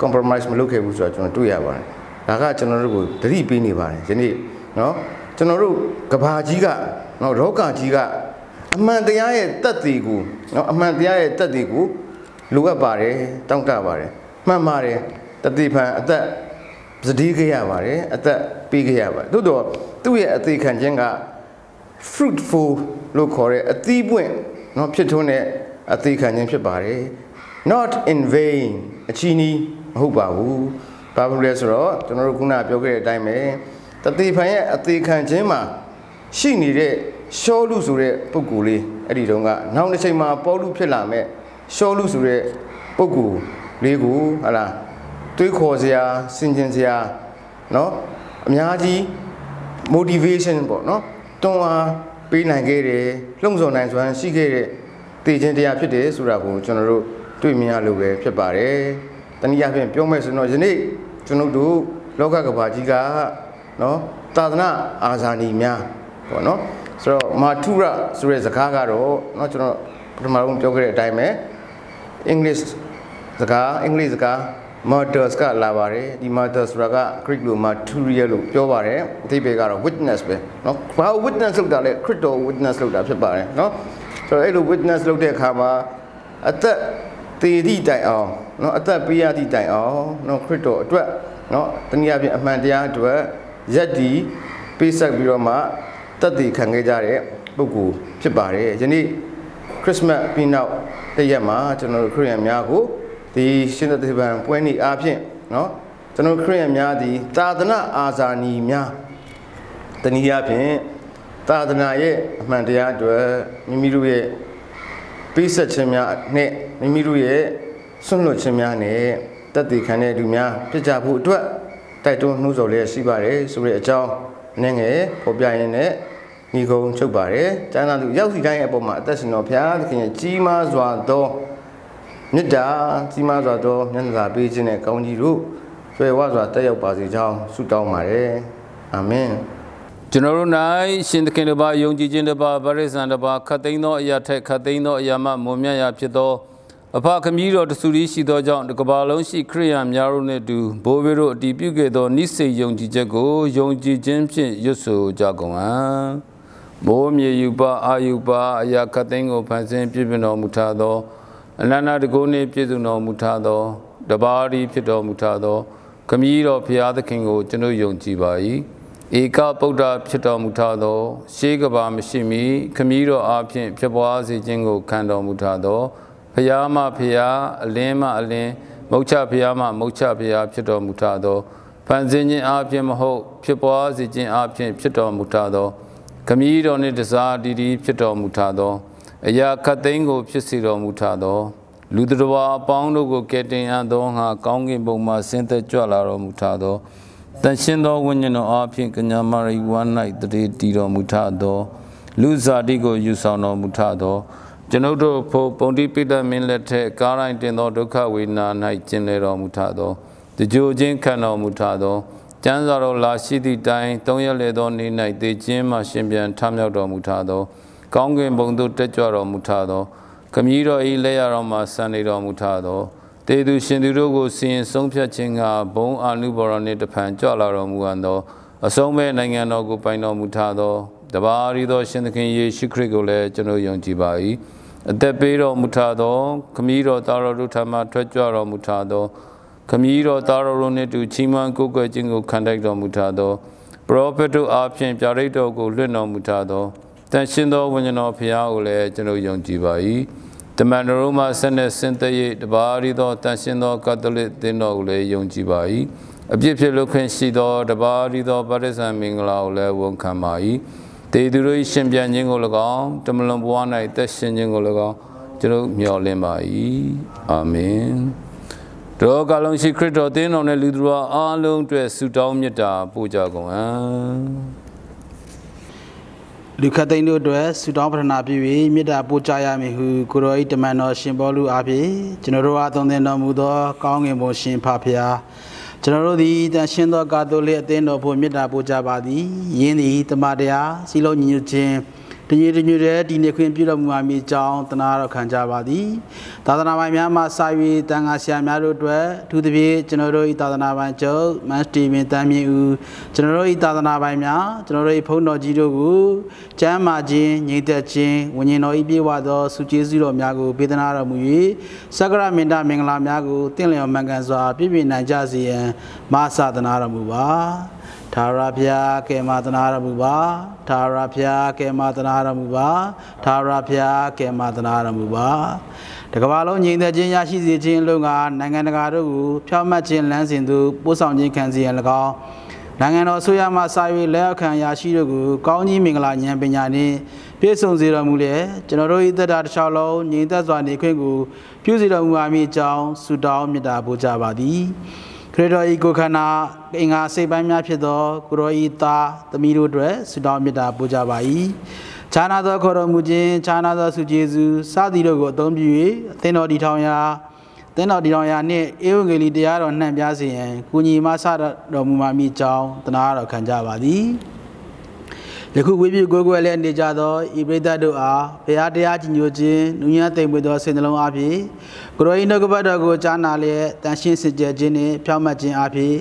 compromise မလုပ်ခဲ့ဘူးဆိုတာကျွန်တော်တွေ့ရပါတယ်ဒါကကျွန်တော်တို့ကိုသတိပေးနေပါတယ်ယနေ့เนาะကျွန်တော်တို့ကဘာကြီးကเนาะလောကကြီးကအမှန်တရားရဲ့တတ်သိကိုเนาะအမှန်တရားရဲ့တတ်သိကိုလိုအပ်ပါတယ်တောင်းတပါတယ်မှန်ပါတယ်တတိဖန်အသက်စတိခဲ့ရပါတယ်အသက်ပေးခဲ့ရပါတယ်သို့တော့သူ့ရဲ့အသေးခံခြင်းက fruitful လို့ခေါ်တဲ့အသီးပွင့်เนาะဖြစ်ထွန်းတဲ့အသေးခံခြင်းဖြစ်ပါတယ် not in vain အချီးနီးမဟုတ်ပါဘူးဘာဖြစ်လဲဆိုတော့ကျွန်တော်တို့ခုနပြောခဲ့တဲ့အတိုင်းပဲတတိဖန်ရဲ့အသေးခံခြင်းမှာရှိနေတဲ့ရှောလူဆိုတဲ့ပုဂ္ဂိုလ်လေးအဲ့ဒီတုန်းကနောက်တစ်ချိန်မှာပေါလုဖြစ်လာမဲ့ရှောလူဆိုတဲ့ပုဂ္ဂိုလ်လေးကိုဟာလားတွေးခေါ်စရာစင်ကြင်စရာเนาะအများကြီး motivation ပေါ့เนาะတွန်းအားပေးနိုင်ခဲ့တယ်လှုံ့ဆော်နိုင်စွမ်းရှိခဲ့တဲ့တည်ခြင်းတရားဖြစ်တယ်ဆိုတာကိုကျွန်တော်တို့တွေ့မြင်ရလို့ပဲဖြစ်ပါတယ်တနည်းအားဖြင့်ပြောမယ်ဆိုတော့ယနေ့ကျွန်တော်တို့လောကကဘာကြီးကเนาะသာသနာအာဇာနည်များပေါ့เนาะဆိုတော့မာထုရဆိုတဲ့စကားကတော့เนาะကျွန်တော်ပထမဆုံးပြောခဲ့တဲ့အတိုင်းပဲအင်္ဂလိပ်စကား martyrs ကလာပါတယ်ဒီ martyrs ဆိုတာက Greek လို့ martyria လို့ပြောပါတယ်အဓိပ္ပာယ်ကတော့ witness ပဲเนาะဘာ witness လုပ်တာလဲ Christ witness လုပ်တာဖြစ်ပါတယ်เนาะဆိုတော့အဲ့လို witness လုပ်တဲ့အခါမှာအသက်သေသည့်တိုင်အောင်เนาะအသက်ပေးရသည့်တိုင်အောင်เนาะ Christ အတွက်เนาะတနည်းအားဖြင့်အမှန်တရားအတွက်ရက်ဒီပေးဆက်ပြီးတော့မှတတ်သိခံခဲ့ကြတဲ့ပုဂ္ဂိုလ်ဖြစ်ပါတယ်ယနေ့ခရစ်စမတ်ပြီးနောက်တရက်မှာကျွန်တော်တို့ခရစ်ယာန်များကိုဒီရှင်သန်ပပွဲနေ့အားဖြင့်เนาะကျွန်တော်ခရစ်ယာန်များဒီသာသနာအာဇာနည်များတနည်းအားဖြင့်သာသနာရဲ့အမှန်တရားအတွက်မိမိတို့ရဲ့ပေးဆက်ခြင်းများနဲ့မိမိတို့ရဲ့ဆွန့်လွတ်ခြင်းများနဲ့တတ်သိခံတဲ့လူများဖြစ်ကြဖို့အတွက်တိုက်တွန်းနှိုးဆော်လျက်ရှိပါတယ်ဆိုတဲ့အကြောင်းနည်းငယ်ပေါ်ပြရင်းနဲ့ညီကုန်းချုပ်ပါတယ်ကျမ်းစာသူရောက်စီတိုင်းရဲ့အပေါ်မှာအသက်ရှင်တော်ဘုရားသခင်ရဲ့ကြီးမားစွာသောမေတ္တာကြီးမားစွာသောမျက်နှာသာပေးခြင်းနဲ့ကောင်းကြီးတို့ဆွေဝစွာတက်ရောက်ပါစေကြောင်းဆုတောင်းပါတယ်အာမင်ကျွန်တော်တို့၌ရှင်သခင်တစ်ပါးယုံကြည်ခြင်းတစ်ပါးဗရိစ္ဆာန်တစ်ပါးခတ်သိမ်းသောအရာထက်ခတ်သိမ်းသောအရာမှမွန်မြတ်ရာဖြစ်သောအဖခမည်းတော်တဆူရီရှိသောကြောင့်ကမ္ဘာလုံးရှိခရိယာန်များတို့နှင့်တူဘိုးဘေးတို့အတည်ပြုခဲ့သောနိစိတ်ယုံကြည်ချက်ကိုယုံကြည်ခြင်းဖြင့်ရွတ်ဆိုကြကုန်အံ့မိုးမြေယူပါအာယူပါအရာခတ်သိမ်းကိုဖန်ဆင်းပြည့်ပြည့်တော်မူထသောအနန္တတကုနှင့်ပြည့်စုံတော်မူထသောတပါးရီဖြစ်တော်မူထသောခမည်းတော်ဘုရားသခင်ကိုကျွန်ုပ်ယုံကြည်ပါ၏ဧကဗုဒ္ဓဖြစ်တော်မူထသောရှေးကဘာမရှိမီခမည်းတော်အားဖြင့်ဖြစ်ပွားစေခြင်းကိုခံတော်မူထသောဖျားမဖျားအလင်းမအလင်းမုတ်ချဖျားမမုတ်ချဖျားဖြစ်တော်မူထသောဖန်ဆင်းခြင်းအားဖြင့်မဟုတ်ဖြစ်ပွားစေခြင်းအားဖြင့်ဖြစ်တော်မူထသောခမည်းတော်နှင့်တစားတည်တည်ဖြစ်တော်မူထသောအရာခတ်သိမ်းကိုဖြစ်စေတော်မူထသောလူတော်အပေါင်းတို့ကိုကယ်တင်အပ်သောငါကောင်းကင်ဘုံမှဆင်းသက်ကြွလာတော်မူထသောတန်ရှင်းသောဝိညာဉ်တော်အားဖြင့်ကညာမရိဝါ၌တည်တည်တော်မူထသောလူဇာတိကိုယူဆောင်တော်မူထသောကျွန်ုပ်တို့ဖို့ပုံတိပိတမင်းလက်ထက်ကားတိုင်းတင်သောဒုက္ခဝေဒနာ၌ကျင်လည်တော်မူထသောတကြိုချင်းခံတော်မူထသောကျမ်းစာတော်လာရှိသည့်တိုင်သုံးရက်လေသောနေ့၌တည်ခြင်းမှရှင်ပြန်ထမြောက်တော်မူထသောကောင်းကင်ဘုံသို့တက်ကြွတော်မူထသောခမည်းတော်၏လက်ရတော်မှဆန်နေတော်မူထသောတေသူရှင်သူတို့ကိုစီရင်ဆုံးဖြတ်ခြင်းကဘုံအာနုဘော်တော်နှင့်တဖန်ကြွလာတော်မူအပ်သောအဆုံးမဲ့နိုင်ငံတော်ကိုပိုင်တော်မူထသောတပါးရီသောရှင်သခင်ယေရှုခရစ်ကိုလည်းကျွန်တော်ယုံကြည်ပါ၏အသက်ပေးတော်မူထသောခမည်းတော်သားတော်တို့ထံမှထွက်ကြွတော်မူထသောခမည်းတော်သားတော်တို့နှင့်တူချီးမွမ်းကိုးကွယ်ခြင်းကိုခံတိုက်တော်မူထသောပရောဖက်တို့အားဖြင့်ပြရိတ်တော်ကိုလွှင့်တော်မူထသောတန်ရှင်းသောဝိညာဉ်တော်ဖျားကိုလည်းကျွန်တော်ယုံကြည်ပါ၏တမန်တော်မှဆက်နဲ့ဆင်းသက်၍တပါးရီသောတန်ရှင်းသောကတ်သလစ်သင်းတော်ကိုလည်းယုံကြည်ပါ၏အပြစ်ဖြစ်လွတ်ခွင့်ရှိသောတပါးရီသောဗတ္တိဇံမင်္ဂလာကိုလည်းဝန်ခံပါ၏တေသူတို့၏ရှင်ပြန်ခြင်းကို၎င်းတမလွန်ဘဝ၌သက်ရှင်ခြင်းကို၎င်း ကျွန်တော်မျှော်လင့်ပါ၏အာမင်တော်ကလုံးရှိခရစ်တော်သင်တော်နဲ့လူသူတော်အားလုံးအတွက်ဆုတောင်းမေတ္တာပို့ကြကုန်အံ့လူခတ်သိန်းတို့အတွက်ဆုတောင်းပတနာပြု၍မေတ္တာပို့ကြရမည်ဟုကိုရောဤတမန်တော်ရှင်ဘောလူအားဖြင့်ကျွန်တော်တို့အားသုံးသင်တော်မူသောကောင်းငင်ဘုံရှင်ဖဖျားကျွန်တော်တို့သည်တန်ရှင်းသောကာတိုလစ်အသင်းတော်ဖို့မေတ္တာပို့ကြပါသည်ယင်းသည်တမန်တရားစီလုံးညီညွတ်ခြင်းတညီတညွတ်တဲ့ဒီနေ့ခွင့်ပြုတော်မူပါမည်ကြောင်းတနာတော်ခံကြပါသည်သာသနာပိုင်များမှစာ၍တန်ခါဆရာများတို့အတွက်အထူးသဖြင့်ကျွန်တော်တို့ဤသာသနာပိုင်ချုပ်မန်စတီဗင်တမ်းမြင့်ဦးကျွန်တော်တို့ဤသာသနာပိုင်များကျွန်တော်တို့ဤဘုန်းတော်ကြီးတို့ကိုကျမ်းမာခြင်းငြိမ်သက်ခြင်းဝိညာဉ်တော်ဤပြေဝသောဆုကျေးဇူးတော်များကိုပေးသနာတော်မူ၍စက္ကရမင်္တမင်္ဂလာများကိုတင့်လျော်မှန်ကန်စွာပြည့်ပြည့်နိုင်ကြစေရန်မဆာသနာတော်မူပါထာဝရဘုရားကယ်မသနာတော်မူပါထာဝရဘုရားကယ်မသနာတော်မူပါထာဝရဘုရားကယ်မသနာတော်မူပါတကမ္ဘာလုံးညီသက်ခြင်းရရှိစေခြင်းလုံကနိုင်ငံတကာတို့ကိုဖြောင့်မတ်ခြင်းလမ်းစဉ်သို့ပို့ဆောင်ခြင်းခံစီရန်၎င်းနိုင်ငံတော်အစိုးရမှစာ၍လက်ခံရရှိတို့ကိုကောင်းကြီးမင်္ဂလာဉာဏ်ပညာနှင့်ပြည့်စုံစေတော်မူလျက်ကျွန်တော်တို့၏သက်တာတစ်လျှောက်လုံးညီသက်စွာနေခွင့်ကိုပြုစေတော်မူပါမည်အကြောင်းဆုတောင်းမေတ္တာပို့ကြပါသည်ခရစ်တော်၏ကိုယ်ခန္ဓာအင်္ဂါစိတ်ပိုင်းများဖြစ်သောကိုရောဤသားသမီးတို့အတွက်ဆုတောင်းမေတ္တာပို့ကြပါ၏ခြားနာသောခေါ်တော်မူခြင်းခြားနာသောဆုကျေးဇူးစသည်တို့ကိုအသုံးပြု၍အသင်းတော်တည်ထောင်ရာနှင့်ဧဝံဂေလိတရားတော်နှံ့ပြားစေရန်ကုညီမဆတော်မူပါမည်အကြောင်းတနာတော်ခံကြပါသည်ယခုဝိပုကိုယ်ကိုယ်လည်းနေကြသောဤပရိသတ်တို့အားဘုရားတရားကြီးညိုခြင်းနူးညံ့သိမ်မွေ့သောစိတ်နှလုံးအားဖြင့်ကိုရောဤနှုတ်ကပတ်တော်ကိုကြားနာလျက်တန်ရှင်းစင်ကြယ်ခြင်းနှင့်ဖြောင့်မတ်ခြင်းအားဖြင့်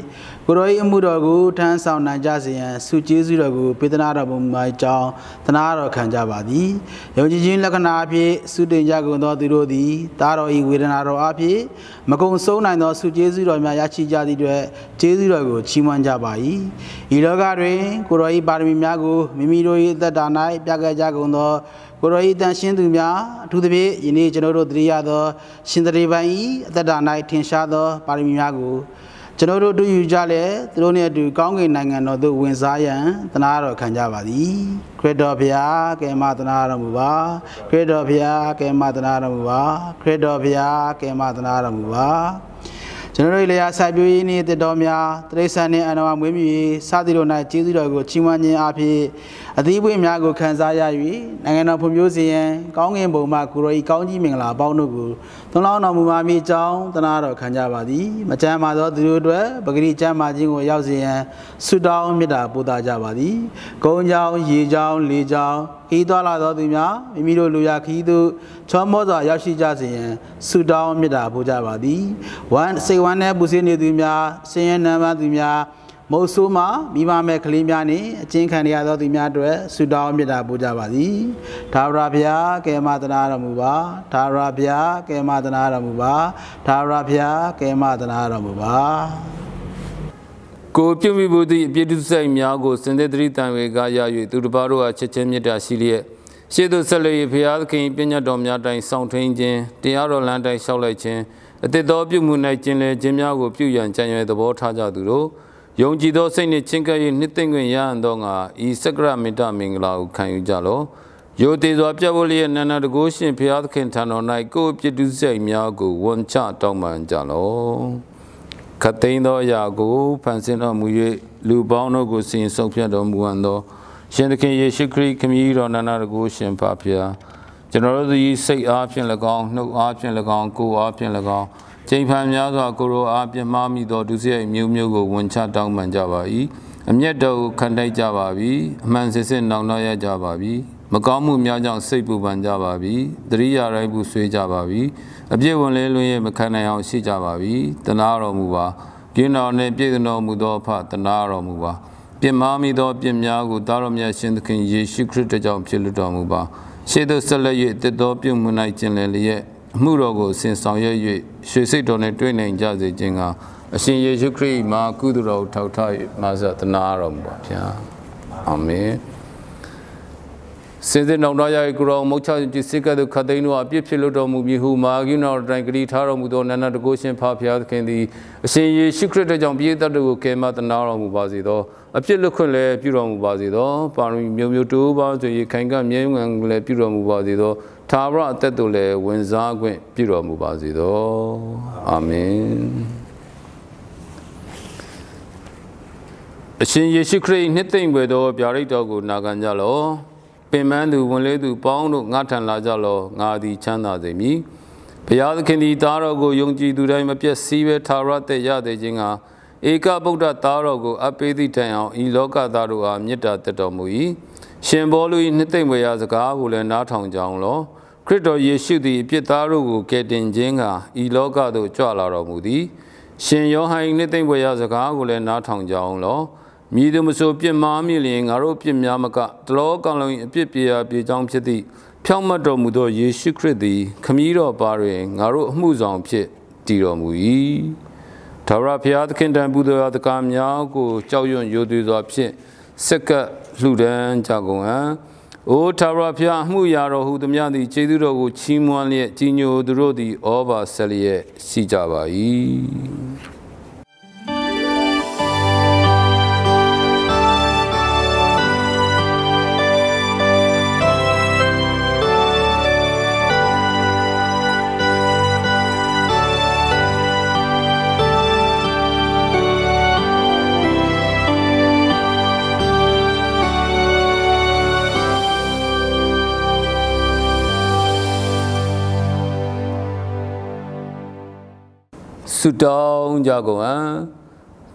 ကိုရောဤအမှုတော်ကိုထမ်းဆောင်နိုင်ကြစေရန်ဆုကျေးဇူးတော်ကိုပေးသနာတော်မူပါအကြောင်းသနာတော်ခံကြပါသည်ယုံကြည်ခြင်းလက္ခဏာအားဖြင့်ဆုတင်ကြကုန်သောသူတို့သည်တာတော်ဤဝေဒနာတော်အားဖြင့်မကုံဆုံးနိုင်သောဆုကျေးဇူးတော်များရရှိကြသည့်အတွက်ကျေးဇူးတော်ကိုချီးမွမ်းကြပါ၏ဤလောကတွင်ကိုရောဤပါရမီများကိုမိမိတို့၏အသက်တာ၌ပြခဲ့ကြကုန်သောကိုရောဤတန်ရှင်းသူများအထူးသဖြင့်ယနေ့ကျွန်တော်တို့တည်ရသောရှင်သေပိုင်း၏အသက်တာ၌ထင်ရှားသောပါရမီများကိုကျွန်တော်တို့တွေ့ယူကြလဲသူတို့နှင့်အတူကောင်းကင်နိုင်ငံတော်သို့ဝင်စားရန်သနာတော်ခံကြပါသည်ခရစ်တော်ဘုရားကယ်မသနာတော်မူပါခရစ်တော်ဘုရားကယ်မသနာတော်မူပါခရစ်တော်ဘုရားကယ်မသနာတော်မူပါကျွန်တော်တို့လျာစိုက်ပျိုးရေးနှင့်တတော်များတရိစ္ဆာန်နှင့်အနဝမွေးမြူရေးစသည်တို့၌ကျေးဇူးတော်ကိုချီးမွမ်းခြင်းအဖြစ်အသီးပွင့်များကိုခံစားရ၍နိုင်ငံတော်ဖွံ့ဖြိုးစေရန်ကောင်းကင်ဘုံမှကိုရောဤကောင်းကြီးမင်္ဂလာအပေါင်းတို့ကိုသွန်လောင်းတော်မူပါမည်အကြောင်းသနာတော်ခံကြပါသည်မကြမ်းပါသောသူတို့အတွက်ပဂရိကျမ်းမာခြင်းကိုရောက်စေရန်ဆုတောင်းမေတ္တာပို့သကြပါသည်ကုန်းကြောင်းရေကြောင်းလေကြောင်းခီးသွားလာသောသူများမိမိတို့လူရခီးသို့ချောမောစွာရောက်ရှိကြစေရန်ဆုတောင်းမေတ္တာပို့ကြပါသည်စိတ်ဝမ်းနဲ့ပူဆွေးနေသူများဆင်းရဲနံပါတ်သူများမုတ်ဆိုးမှမိမမဲ့ကလေးများနှင့်အကျဉ်းခံရသောသူများအတွက်ဆုတောင်းမေတ္တာပို့ကြပါသည်ထာဝရဘုရားကယ်မသနာတော်မူပါထာဝရဘုရားကယ်မသနာတော်မူပါထာဝရဘုရားကယ်မသနာတော်မူပါကိုပြုမိဖို့သည့်အပြည့်တုစိုက်များကိုစင်သက်တရိတံဝေကရ၍သူတစ်ပါးတို့အားချက်ချင်းမေတ္တာရှိလျက်ရှေ့သို့ဆက်လျက်ဘုရားသခင်ပညတ်တော်များတိုင်ဆောင်ထိန်ခြင်းတရားတော်လမ်းတိုင်လျှောက်လိုက်ခြင်းအသစ်သောပြုမှု၌ကျင်လည်ခြင်းများကိုပြုရန်ကြံရွယ်သဘောထားကြသူတို့ယုံကြည်သောစိတ်နှင့်ချင်းကပ်၍နှစ်သိမ့်ခွင့်ရဟန်သောငါဤစက္ကရမေတ္တမင်္ဂလာကိုခံယူကြလော့ယိုသေးစွာပြတ်ဖို့လျက်နန္ဒတကုရှင်ဘုရားသခင်ထံတော်၌ကိုယ်ပြည့်တုစိုက်များကိုဝန်ချတောင်းပန်ကြလော့ခတ်သိမ်းသောအရာကိုဖန်ဆင်းတော်မူ၍လူပေါင်းတို့ကိုစီရင်ဆုံးဖြတ်တော်မူဟန်သောရှင်သခင်ယေရှုခရစ်ခမည်းတော်နန္ဒတကုရှင်ဖဖျားကျွန်တော်တို့သည်စိတ်အားဖြင့်၎င်းနှုတ်အားဖြင့်၎င်းကိုယ်အားဖြင့်၎င်းချိန်ဖန်များစွာကိုရောအားပြမမိသောဒုစရိုက်မျိုးမျိုးကိုဝန်ချတောင်းပန်ကြပါ၏အမျက်တော်ကိုခံတိုက်ကြပါပြီအမှန်စစ်စစ်နောင်တရကြပါပြီမကောင်းမှုများကြောင့်စိတ်ပူပန်ကြပါပြီတရိယာတိုင်းပူဆွေးကြပါပြီအပြည့်ဝင်လဲလွင်ရဲ့မခံနိုင်အောင်ရှိကြပါပြီတနာတော်မူပါပြင်းတော်နှင့်ပြည့်စုံတော်မူသောအဖတနာတော်မူပါပြစ်မှားမိသောပြစ်များကိုသားတော်မြတ်ရှင်သခင်ယေရှုခရစ်ကြောင့်ဖြစ်လွတ်တော်မူပါရှေ့သို့ဆက်လက်၍တည်တော်ပြုမှု၌ကျင်လည်လျက်အမှုတော်ကိုဆင်ဆောင်ရွက်၍ရွှေစိတ်တော်နှင့်တွေ့နိုင်ကြစေခြင်းကအရှင်ယေရှုခရစ်မှာကုသိုလ်တော်ထောက်ထား၍မာဇတနာတော်မူပါဗျာအာမင် Since now I grow much sick of the Cadeno, a pipiloto movie who Magino drank Ritaro Mudon and negotiation papia can the same secret John Pieta who came out an hour Mubazido. A pilocole Puro Mubazido, Parmi Mumu to you can come young and let Puro Mubazido, Tara Tetule, Wenzagwe, Puro Mubazido. Amen. A shin secret knitting with all Piarito Naganjalo. Pemandu Waledu Pound, Natan Lajalo, Nadi Chanda de Mi. Payadakini Tarago, Yongji Durama Pia Sive Tarate Yade Jinga, Eka Buddha Tarago, Apedi Town, Iloka Darua, Mita Tetomui, Shembolu in Nitemwayazaka, Ule Natong Janglo, Crito Yeshudi, Pietaru, Ketin Jinga, Iloka do Chala Mudi, Shen Yohai Nitemwayazaka, Ule Natong Janglo. Medium so pian mammy, Aropian Yamaka, the law calling Pipia, Pijam Piti, Piamato Mudo, Yeshukredi, Camilo Barry, Aro Muzon Pit, Tiro Mui. Tara Piat Kendan Buddha the Kamyago, Choyon Yodu Pit, Seka, Ludan, Jagoan. O Tara Pia Muyaro, who the Miadi, Jeduro, Chimwani, Gino, the Rodi, Ova Salie, Sijabai. Sudong Jagoan,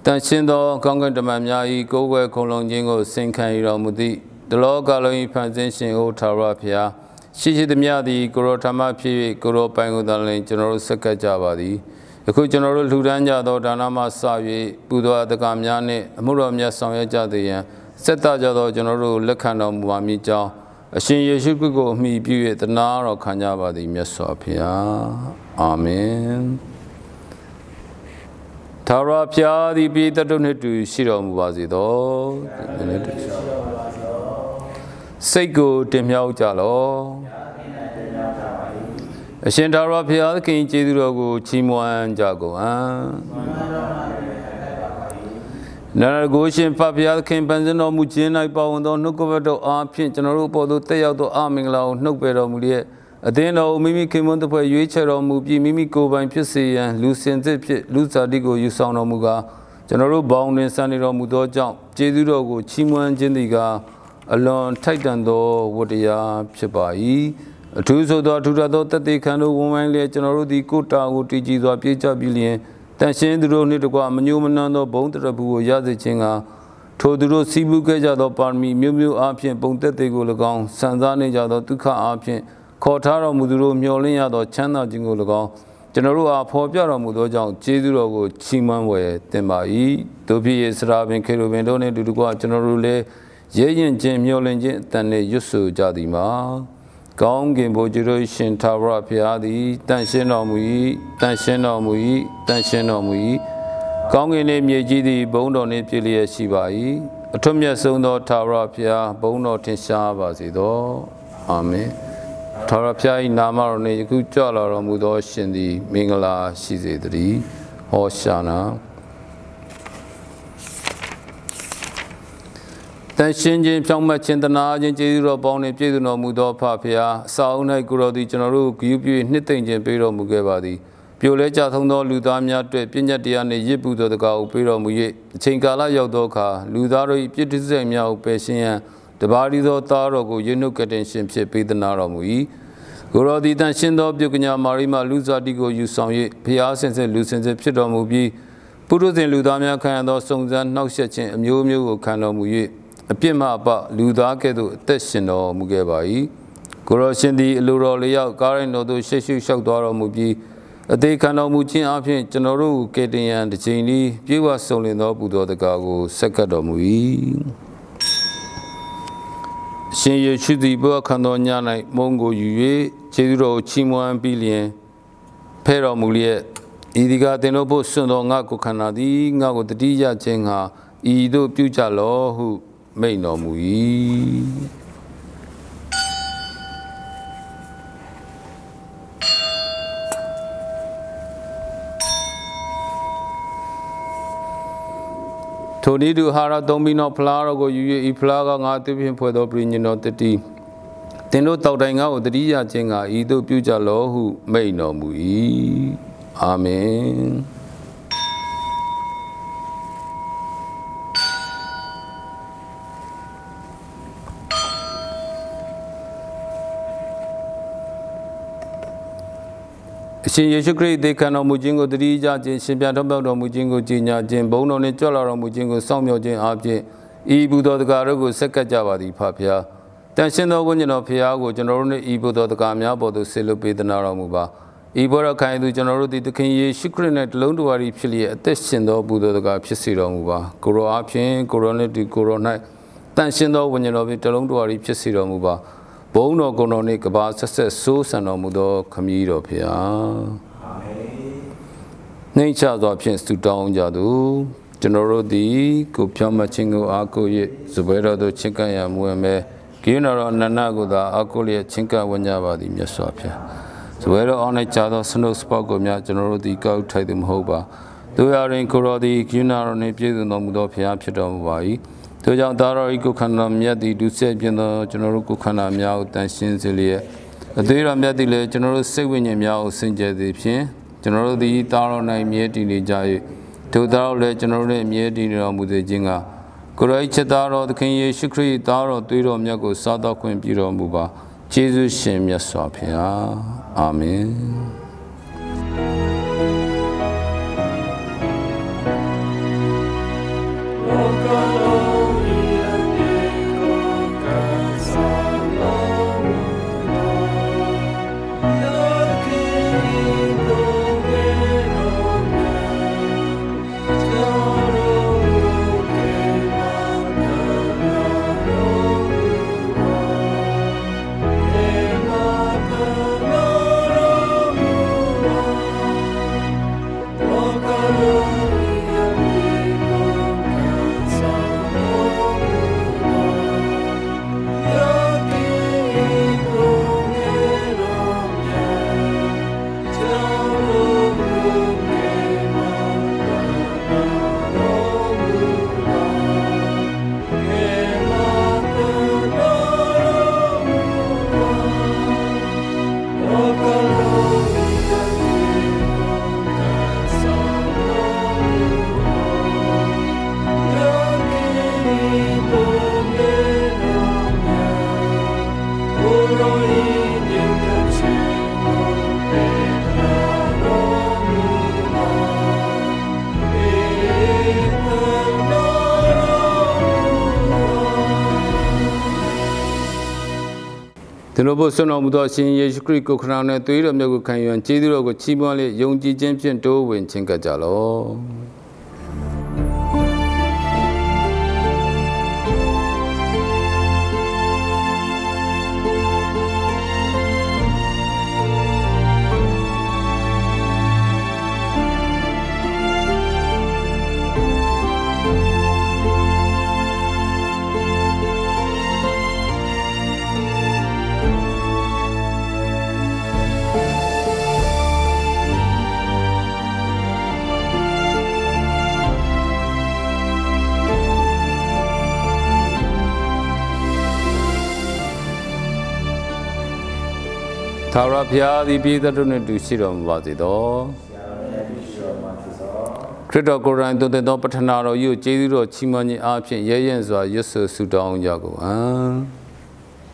Tanshindo, Kongan de Mamai, Gowe, Kolong Jingo, Sinkai Ramudi, the law gallery transition O Tarapia, Shishi the Miadi, Goro Tamapi, Goro Pangodalin, General Sekajabadi, the good General Ludanja, Danama Savi, Buddha the Gamyane, Muramia Samyajadia, Seta Jado, General Lekano Muamija, a shin Yeshuko, me be at the Naro Kanyabadi, Mesopia. Amen. Tara Pia, the Peter donate to Shiro Mubazido. Seiko Timyao Jalo. A Shentara Pia, King Chidurogo, Chimwan Jago. Naragoshin Papia, King Benzino Muchin, I bound on Nukovato, Arpin, General Podo, Teado, Arming Lao, no better Mulier. Adeno Mimi came on the way you each or Mubi, Mimico by Pussy and Lucien Luzadigo, you sound Omuga, General Bound and Sunny Romudo jump, Jedurogo, Chimuan Jendiga, alone Titan door, what they are, Chepai. A Tuzo to that they can do woman let General di Kota, who teaches or Picha Billion, then send the road to go a Manuman bone to the Boo Yazichinga, to the road Sibuka Jado Parmi, Mimu Arpian, Ponte go Lagon, Sanzani Jado, Tuka Arpian. Kotaro Muduro Miolinia do Chana Jingo, General Popia Mudo, Jeduro, Chimanway, Temai, Topi is Rabin Kerubendone, Dugua, General Jayan Jim Miolin, Tane Yusu Jadima, Gong Gimbo Generation Tara Piadi, Tanshenomui, Tanshenomui, Tanshenomui, Gong in Yejidi, Bono Nepilia Shibai, Atomia Sono Tara Pia, Bono Tinsha Bazido, Amen. Tarapia Nama ne Kuchala Mudo Shindi Mingala Shizedri Hoshana Then Shinjin Pangma Chintana Jiro Bone Piduno Mudo Papia Sauna Guru di General Gubi Knitting Piro Mugevadi Pioleja Tono Ludamia Pinya Diane Yibu the Gao Piro Muye Chinkala Yodoka Ludari Pitizemia Peshian the body do Tarogo Yenukatin Shimship Pidanara Guru di Tanshindo Bukunya Marima Luzadigo Yusangi, Pias and Lucens Pito Mubi, Purus in Ludamia Kando Songzan, Noxachin, Mumu Kano Muye, a Pima Ba Ludakedo, Tessino Mugebai, Guru Shindi Lurolia, Karen Nodo Sheshu Shakdoro Mubi, a day Kano Muchin Apin, General Kating and the Chini, Piwa Solino Budo the Gago, Sekado Mui. Shin Yeshudi Burkanonia, Mongo Yue, Jedro Chimwan Billion, Pero Muliet, Idiga Denobo Suno Nago Canadi, Nago the Dija Chenha, Ido Pujalo, who may no mui. Tony do Hara Domino Plaro, you Plaga, Artificial for the opinion of the tea. Teno Taudang out the Ria Jenga, Ido Puja Law, who may no mui. Amen. Sin Yeshukri, they can Mujingo, the Rija, Shibiatabel, Mujingo, Jinia, Jim Bono, Nichola, Mujingo, Samyo, Jin Abje, Ibudo, the Garago, Sekajava, the Papia. Then send over when you know Piago, generally Ibudo, the Gamia, but the Silupi, the Naramuba. Ibora kind of generally the King Shukrin at Lunduari Pili, at this Sindo, Budo, the Gapsiro Muba, Kuro Apin, Corona di Corona. Then send over when you know it, the Lunduari Pisiro Muba. Bono Gononik about success, Susan Mudo, Camilo Pia. Nature's options to down Jadu, General D, Kupiama Chingo Ako, Zubera do Chinkaya Mueme, General Nanagoda, Akoli, Chinka Wanyava, the Mesopia. Zubera on each other, Snow Spogomia, General D, Go Tidim Hoba. Do are in Kurodi, Gunnar on a Mudo Pia Pidam. Toja Dara Ikukana Miadi, do say General Kukana Miao, and Shinzilia. A day of Miadile, General Seguin Miao, Sinja de Pien, General the Daro Nai Mieti Jai, to Daro General Mieti Mude Jinga. Kuraicha Daro, the King Shukri, Daro, Duro Miago, Sada Queen Piro Muba, Jesus Shem Yaswapia. Amen. The noble son of Mudasin Yeshukri Crown and 3 of Yagukan, Chidro, Chimali, Yongji Champion, to win Chinkajalo. Tarapia, the Peter to Sirum was it all. Critical Koran to the Dopatanaro, you, Jiro, Chimani, Archie, Yayans, or Yusu Sudan Yago.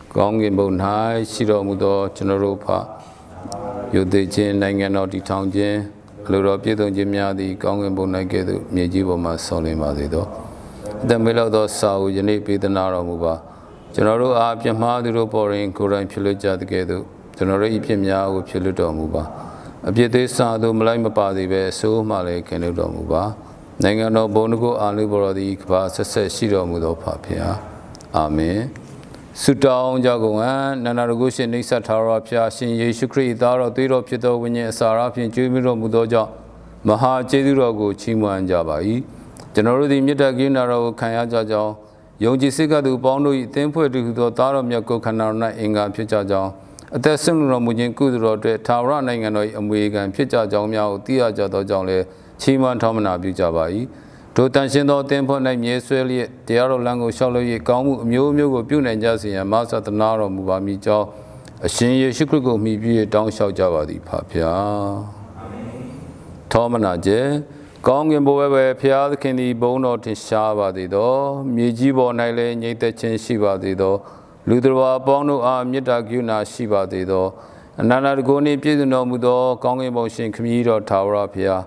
Gong in Bone High, Shiro Mudo, Generopa, you the Jane, Langan, the town Jane, Lura Pieto Jimia, the Gong in Bone Nagado, Mijibo, my solemn Mazido. The middle of the Sao, Yane Peter Nara Muba. General Apia, the Roporing, Koran Piluja together. General Ipia with Piluto Muba. A Piete Sado Malama Padi, so Malay Canudo Muba. Nangano Bonugo, Alibora the Ikba, Success Shiro Mudo Papia. Amen. Suta Jagoan, Nanagushi Nisa Tarapia, Shin Yeshukri, Daro, Tiro Pito, Winnie Sarapian, Jumiro Mudoja, Maha Jedirogo, Chimo and Jabai. General the Mitaginaro, Kayaja, Yonjisika do Bono, Tempo to Daro Miyako Kanana, Inga Pichaja. At the same Ramujin Kudro, Tara Nangano, and we can Picha Jamia, Tia Jado Jole, Chima Tomana Bijabai, ထိုတန်ရှင်းသောအသင်းဖွဲ့၌မြဲဆွဲလျက်တရားတော်လမ်းကိုလျှောက်လို့၍ကောင်းမှုအမျိုးမျိုးကိုပြုနိုင်ကြစေရန်မဆသနာတော်မူပါမည်ကြောင်းအရှင်ယေရှုခရစ်ကိုမှီပြီးတောင်းလျှောက်ကြပါသည်ဖဗျာအာမင်ထောမနာကျေကောင်းကင်ဘဝပဲဖျားသခင်သည်ဘုန်းတော်ထင်ရှားပါသည်သောမြေကြီးပေါ်၌လည်းငြိမ်သက်ခြင်းရှိပါသည်သောလူတော်ဘာပေါင်းတို့အားမေတ္တာကရုဏာရှိပါသည်သောအနန္တတကုဏီပြည့်စုံတော်မူသောကောင်းကင်ဘုံရှင်ခမည်းတော်ထာဝရဖျား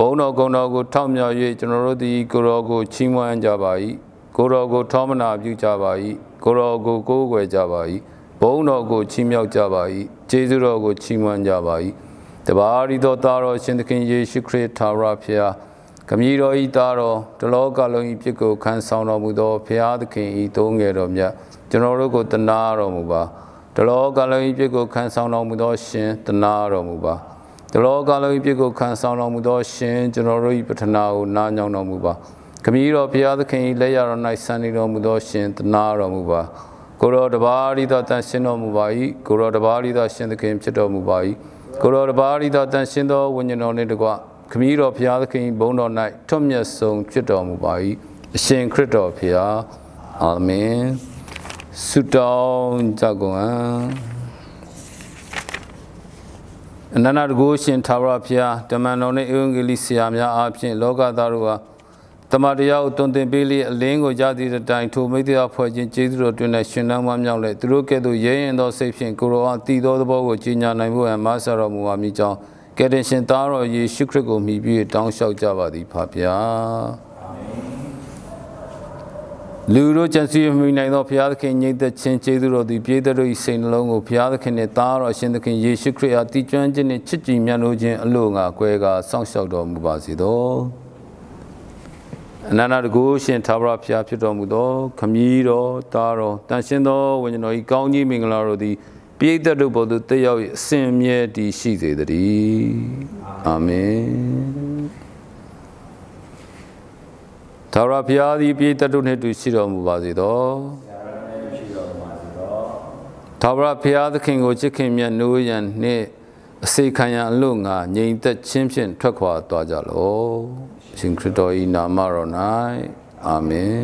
ဘုန်းတော်ကုံတော်ကိုထောက်မြောက်၍ကျွန်တော်တို့သည်ကိုရောကိုချီးမွမ်းကြပါ၏ကိုရောကိုထောမနာပြုကြပါ၏ကိုရောကိုကိုးကွယ်ကြပါ၏ဘုန်းတော်ကိုချီးမြှောက်ကြပါ၏ကျေးဇူးတော်ကိုချီးမွမ်းကြပါ၏တပါးရီသောသားတော်ရှင်သခင်ယေရှုခရစ်ထာဝရဖျားခမည်းတော်ဤသားတော်တလောကလုံးဤပြစ်ကိုခံဆောင်တော်မူသောဖျားသခင်ဤသုံးငယ်တော်မြတ်ကျွန်တော်တို့ကိုတနာတော်မူပါတလောကလုံးဤပြစ်ကိုခံဆောင်တော်မူသောရှင်တနာတော်မူပါတလောကလုံးဤပြစ်ကိုခံဆောင်တော်မူသောရှင်ကျွန်တော်တို့ဤပထနာကိုနားညောင်းတော်မူပါခမည်းတော်ဖျားသခင်ဤလက်ရတော်၌ဆန်နေတော်မူသောရှင်တနာတော်မူပါကိုရောတပါးရီသောတန်ရှင်းတော်မူပါ၏ကိုရောတပါးရီသောရှင်သခင်ဖြစ်တော်မူပါ၏ကိုရောတပါးရီသောတန်ရှင်းသောဝိညာဉ်တော်နှင့်တကွခမည်းတော်ဖျားသခင်ဘုန်းတော်၌ထွတ်မြတ်ဆုံးဖြစ်တော်မူပါ၏အရှင်ခရစ်တော်ဖျားအာမင်ဆုတောင်းကြကုန်အံ့အနန္တတကုရှင်ထာဝရဘုရားတမန်တော်နှင့်ဧဝံဂေလိဆရာများအားဖြင့်လောကသားတို့ဟာတမန်တရားကိုတွင်တင်ပေးလျက်အလင်းကိုရသည့်တိုင်ထိုမိတ္တရာဖွဲ့ခြင်းကျေးဇူးတော်တွင်၌ရှင်လန်းမမြောက်လဲသူတို့ကဲ့သို့ရဲရင်သောစိတ်ဖြင့်ကိုရောအားတည်သောသဘောကိုကြီးညာနိုင်ဖို့မဆရာတော်မူပါမည်ကြောင်းကယ်တင်ရှင်သားတော်ယေရှုခရစ်ကိုမြည်ပြီးတောင်းလျှောက်ကြပါသည်ဖဗျာလူတို့ကြံစည်မိနိုင်သောဘုရားသခင်ညိတ်သက်ခြင်းကျေးဇူးတော်သည်ပြည့်တဲ့တို့၏စိတ်နှလုံးကိုဘုရားသခင်နှင့်သားတော်ရှင်သခင်ယေရှုခရစ်အားတည်ကျွမ်းခြင်းနှင့်ချစ်ကြည်မြတ်နိုးခြင်းအလို့ငါကွဲကားစောင့်ရှောက်တော်မူပါစေသောအနန္တတကုရှင်ထာဝရဘုရားဖြစ်တော်မူသောခမည်းတော်သားတော်တန်ရှင်းသောဝိညာဉ်တော်၏ကောင်းကြီးမင်္ဂလာတော်သည်ပြည့်တဲ့တို့ပေါ်သို့တက်ရောက်၍အစဉ်အမြဲတည်ရှိစေတည်းအာမင်ထာဝရဘုရားသည်ပြည့်တဲ့တို့နှင့်တူရှိတော်မူပါစေသောထာဝရဘုရားသခင်ကိုချစ်ခင်မြတ်နိုးရန်နှင့်အစေခံရန်အလို့ငါငြိမ်သက်ခြင်းဖြင့်ထွက်ခွာသွားကြလော့ရှင်ခရစ်တော်၏နာမတော်၌အာမင်